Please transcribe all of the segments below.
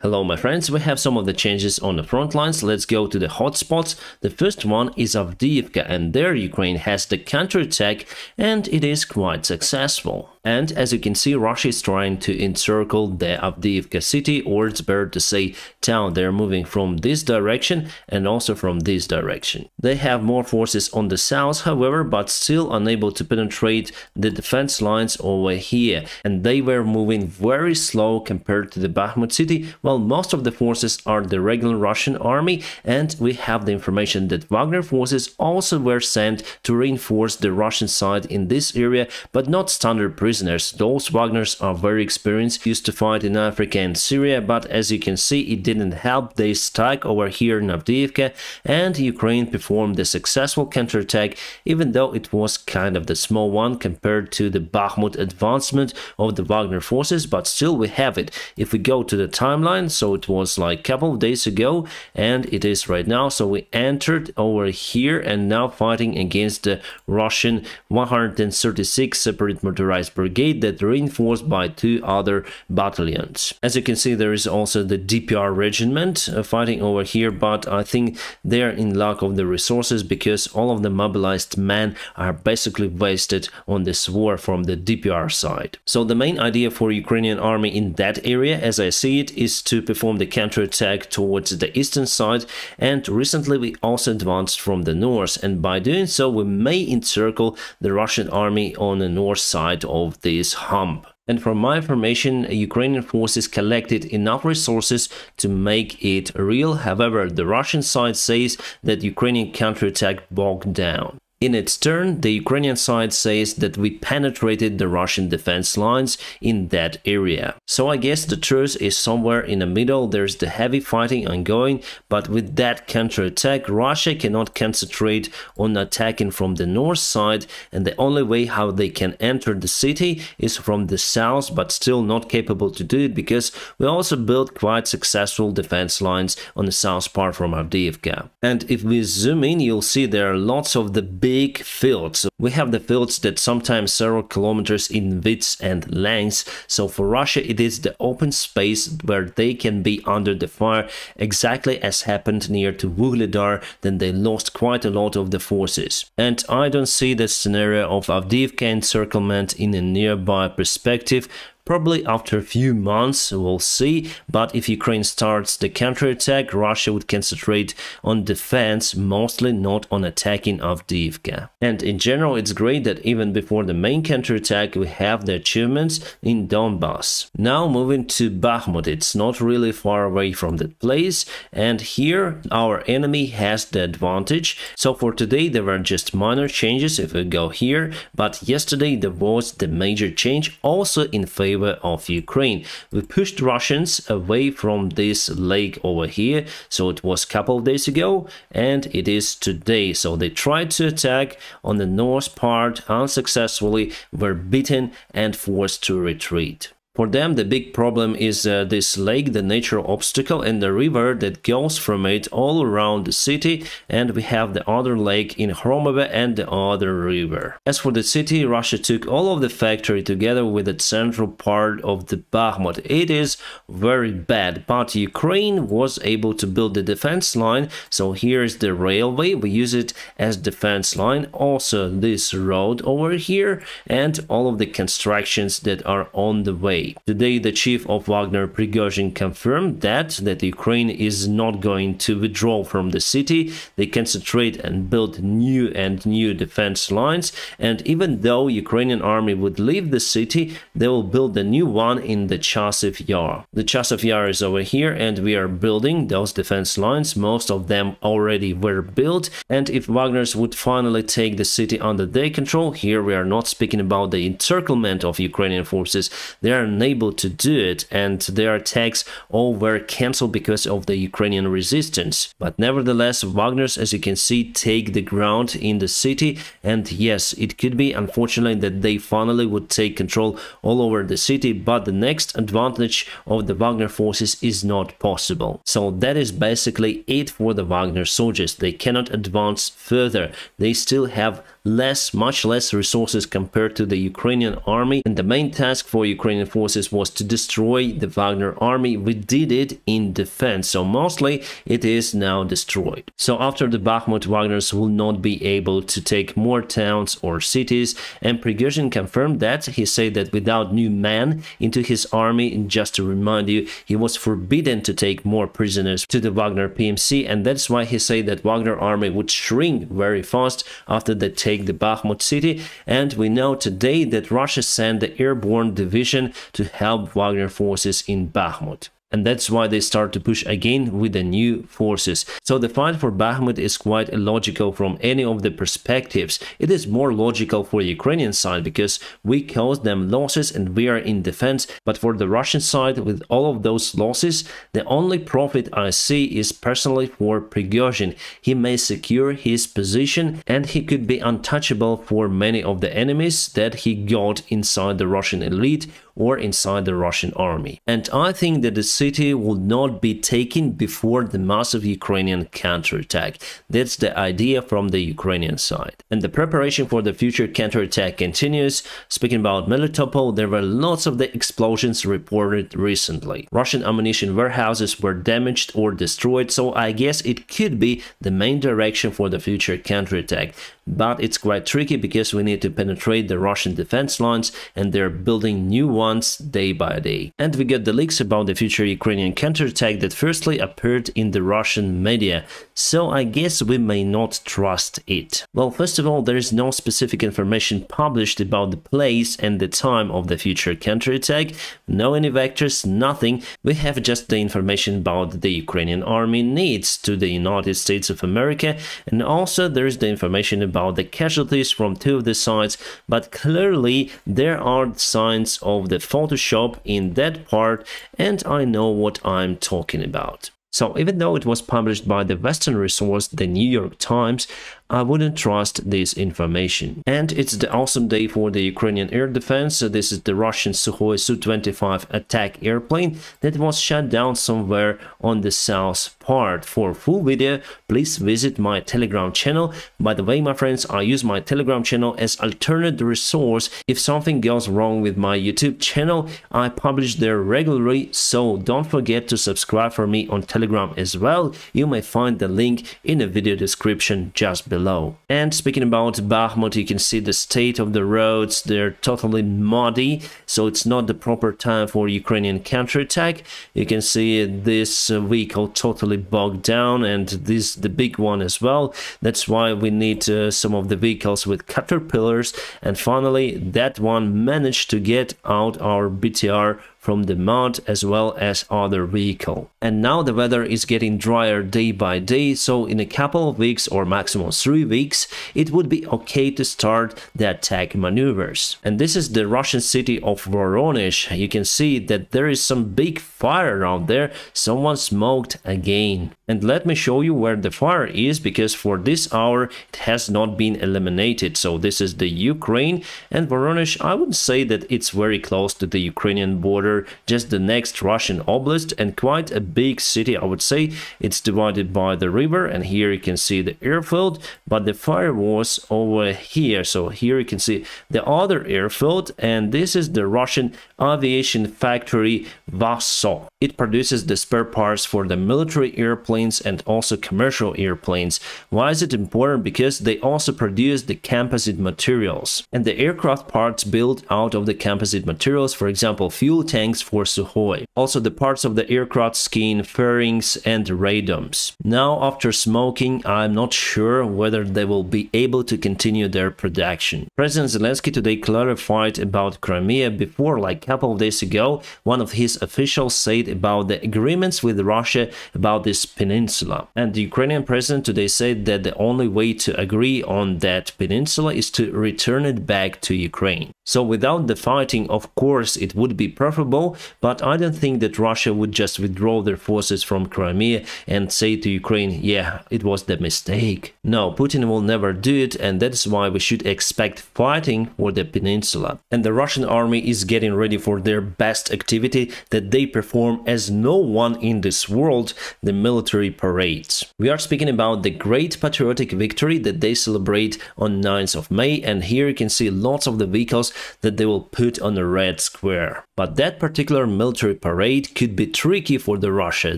Hello my friends, we have some of the changes on the front lines. Let's go to the hotspots. The first one is Avdiivka, and there Ukraine has the counterattack and it is quite successful. And as you can see, Russia is trying to encircle the Avdiivka city, or it's better to say town. They're moving from this direction and also from this direction. They have more forces on the south, however, but still unable to penetrate the defense lines over here. And they were moving very slow compared to the Bakhmut city. Well, most of the forces are the regular Russian army, and we have the information that Wagner forces also were sent to reinforce the Russian side in this area, but not standard prisoners. Those Wagners are very experienced, used to fight in Africa and Syria, but as you can see, it didn't help. They stuck over here in Avdiivka, and Ukraine performed a successful counterattack, even though it was kind of the small one compared to the Bakhmut advancement of the Wagner forces, but still we have it. If we go to the timeline, so it was like a couple of days ago, and it is right now, so we entered over here and now fighting against the Russian 136 separate motorized brigade that reinforced by 2 other battalions. As you can see, there is also the DPR regiment fighting over here, but I think they're in lack of the resources because all of the mobilized men are basically wasted on this war from the DPR side. So the main idea for Ukrainian army in that area, as I see it, is to perform the counterattack towards the eastern side, and recently we also advanced from the north, and by doing so we may encircle the Russian army on the north side of this hump. And from my information, Ukrainian forces collected enough resources to make it real. However, the Russian side says that Ukrainian counterattack bogged down. In its turn, the Ukrainian side says that we penetrated the Russian defense lines in that area. So I guess the truth is somewhere in the middle. There's the heavy fighting ongoing, but with that counterattack, Russia cannot concentrate on attacking from the north side, and the only way how they can enter the city is from the south, but still not capable to do it because we also built quite successful defense lines on the south part from Avdiivka. And if we zoom in, you'll see there are lots of the big fields. We have the fields that sometimes several kilometers in width and length, so for Russia it is the open space where they can be under the fire, exactly as happened near to Vuhledar. Then they lost quite a lot of the forces. And I don't see the scenario of Avdiivka encirclement in a nearby perspective. Probably after a few months, we'll see, but if Ukraine starts the counterattack, Russia would concentrate on defense, mostly not on attacking Avdiivka. And in general, it's great that even before the main counterattack, we have the achievements in Donbass. Now moving to Bakhmut, it's not really far away from that place, and here our enemy has the advantage. So for today, there were just minor changes if we go here, but yesterday there was the major change also in favor of Ukraine. We pushed Russians away from this lake over here, so it was a couple of days ago and it is today. So they tried to attack on the north part unsuccessfully, were beaten and forced to retreat. For them, the big problem is this lake, the natural obstacle, and the river that goes from it all around the city, and we have the other lake in Hromove and the other river. As for the city, Russia took all of the factory together with the central part of the Bakhmut. It is very bad, but Ukraine was able to build the defense line, so here is the railway, we use it as defense line, also this road over here, and all of the constructions that are on the way. Today, the chief of Wagner, Prigozhin, confirmed that Ukraine is not going to withdraw from the city. They concentrate and build new defense lines, and even though Ukrainian army would leave the city, they will build a new one in the Chasiv Yar. The Chasiv Yar is over here, and we are building those defense lines. Most of them already were built, and if Wagners would finally take the city under their control, here we are not speaking about the encirclement of Ukrainian forces. They are unable to do it, and their attacks all were cancelled because of the Ukrainian resistance. But nevertheless, Wagners, as you can see, take the ground in the city, and yes, it could be unfortunately that they finally would take control all over the city, but the next advantage of the Wagner forces is not possible. So that is basically it for the Wagner soldiers. They cannot advance further. They still have much less resources compared to the Ukrainian army, and the main task for Ukrainian forces was to destroy the Wagner army. We did it in defense, so mostly it is now destroyed. So after the Bakhmut, Wagners will not be able to take more towns or cities, and Prigozhin confirmed that. He said that without new men into his army, just to remind you, he was forbidden to take more prisoners to the Wagner PMC, and that's why he said that Wagner army would shrink very fast after they take the Bakhmut city. And we know today that Russia sent the airborne division to help Wagner forces in Bakhmut. And that's why they start to push again with the new forces. So the fight for Bakhmut is quite illogical from any of the perspectives. It is more logical for the Ukrainian side because we caused them losses and we are in defense. But for the Russian side, with all of those losses, the only profit I see is personally for Prigozhin. He may secure his position and he could be untouchable for many of the enemies that he got inside the Russian elite or inside the Russian army. And I think that the city will not be taken before the massive Ukrainian counterattack. That's the idea from the Ukrainian side. And the preparation for the future counterattack continues. Speaking about Melitopol, there were lots of the explosions reported recently. Russian ammunition warehouses were damaged or destroyed, so I guess it could be the main direction for the future counterattack. But it's quite tricky because we need to penetrate the Russian defense lines and they're building new ones day by day. And we get the leaks about the future Ukrainian counterattack that firstly appeared in the Russian media, so I guess we may not trust it. Well, first of all, there is no specific information published about the place and the time of the future counterattack, no any vectors, nothing. We have just the information about the Ukrainian army needs to the United States of America, and also there is the information about the casualties from two of the sides, but clearly there are signs of the Photoshop in that part, and I know what I'm talking about. So even though it was published by the Western resource, the New York Times, I wouldn't trust this information. And it's the awesome day for the Ukrainian air defense. So this is the Russian Sukhoi Su-25 attack airplane that was shot down somewhere on the south part. For full video, please visit my Telegram channel. By the way, my friends, I use my Telegram channel as alternate resource. If something goes wrong with my YouTube channel, I publish there regularly, so don't forget to subscribe for me on Telegram as well. You may find the link in the video description just below. And speaking about Bakhmut, you can see the state of the roads. They're totally muddy, so it's not the proper time for Ukrainian counterattack. You can see this vehicle totally bogged down, and this the big one as well. That's why we need some of the vehicles with caterpillars, and finally that one managed to get out our BTR from the mud as well as other vehicle. And now the weather is getting drier day by day, so in a couple of weeks or maximum 3 weeks it would be okay to start the attack maneuvers. And this is the Russian city of Voronezh. You can see that there is some big fire around there. Someone smoked again. And let me show you where the fire is, because for this hour it has not been eliminated. So this is the Ukraine, and Voronezh, I would say that it's very close to the Ukrainian border, just the next Russian oblast, and quite a big city. I would say it's divided by the river, and here you can see the airfield, but the fire was over here. So here you can see the other airfield, and this is the Russian aviation factory Vaso. It produces the spare parts for the military airplanes and also commercial airplanes. Why is it important? Because they also produce the composite materials, and the aircraft parts built out of the composite materials, for example fuel tanks for Sukhoi, also the parts of the aircraft skin, fairings and radomes. Now after smoking, I'm not sure whether they will be able to continue their production. President Zelenskyy today clarified about Crimea. Before, like a couple of days ago, one of his officials said about the agreements with Russia about this peninsula, and the Ukrainian president today said that the only way to agree on that peninsula is to return it back to Ukraine. So without the fighting, of course it would be preferable, but I don't think that Russia would just withdraw their forces from Crimea and say to Ukraine, yeah, it was the mistake. No, Putin will never do it, and that's why we should expect fighting for the peninsula. And the Russian army is getting ready for their best activity that they perform perform as no one in this world the military parades. We are speaking about the great patriotic victory that they celebrate on 9th of May, and here you can see lots of the vehicles that they will put on the red square. But that particular military parade could be tricky for the Russia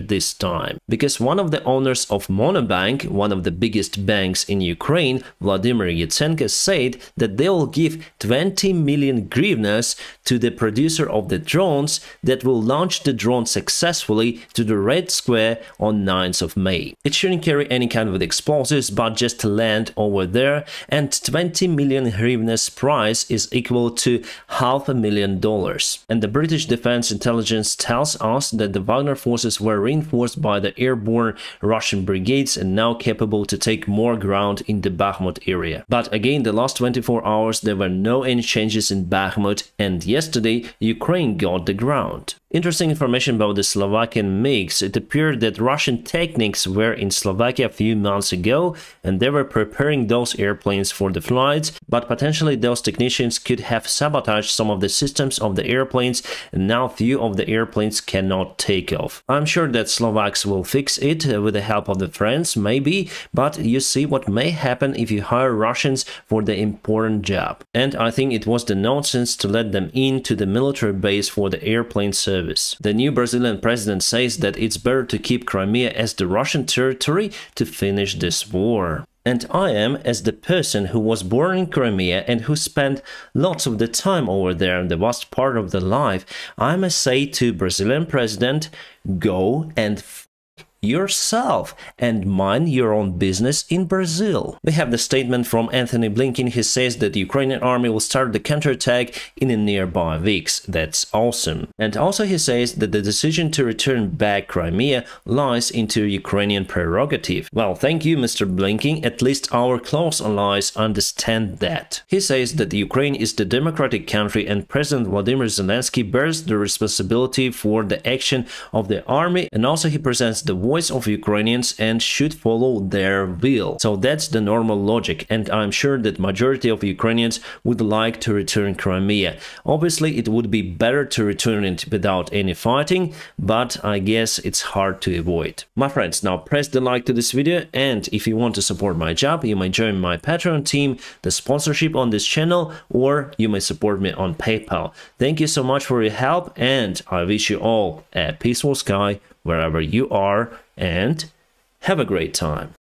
this time, because one of the owners of Monobank, one of the biggest banks in Ukraine, Vladimir said that they will give 20 million hryvnias to the producer of the drones that will launch the drone successfully to the red square on 9th of May. It shouldn't carry any kind of explosives, but just land over there, and 20 million hryvnias price is equal to $500,000. And the British Defense Intelligence tells us that the Wagner forces were reinforced by the airborne Russian brigades and now capable to take more ground in the Bakhmut area. But again, the last 24 hours there were no any changes in Bakhmut, and yesterday Ukraine got the ground. Interesting information about the Slovakian MiGs. It appeared that Russian techniques were in Slovakia a few months ago and they were preparing those airplanes for the flights, but potentially those technicians could have sabotaged some of the systems of the airplanes, and now few of the airplanes cannot take off. I'm sure that Slovaks will fix it with the help of the friends, maybe, but you see what may happen if you hire Russians for the important job. And I think it was the nonsense to let them into the military base for the airplane service. The new Brazilian president says that it's better to keep Crimea as the Russian territory to finish this war. And I am, as the person who was born in Crimea and who spent lots of the time over there in the vast part of the life, I must say to Brazilian president, go and yourself and mind your own business in Brazil. We have the statement from Anthony Blinken. He says that the Ukrainian army will start the counterattack in the nearby weeks. That's awesome. And also he says that the decision to return back Crimea lies into Ukrainian prerogative. Well, thank you, Mr. Blinken. At least our close allies understand that. He says that Ukraine is the democratic country and President Vladimir Zelenskyy bears the responsibility for the action of the army, and also he presents the voice of Ukrainians and should follow their will. So that's the normal logic, and I'm sure that majority of Ukrainians would like to return Crimea. Obviously, it would be better to return it without any fighting, but I guess it's hard to avoid. My friends, now press the like to this video, and if you want to support my job, you may join my Patreon team, the sponsorship on this channel, or you may support me on PayPal. Thank you so much for your help, and I wish you all a peaceful sky wherever you are, and have a great time.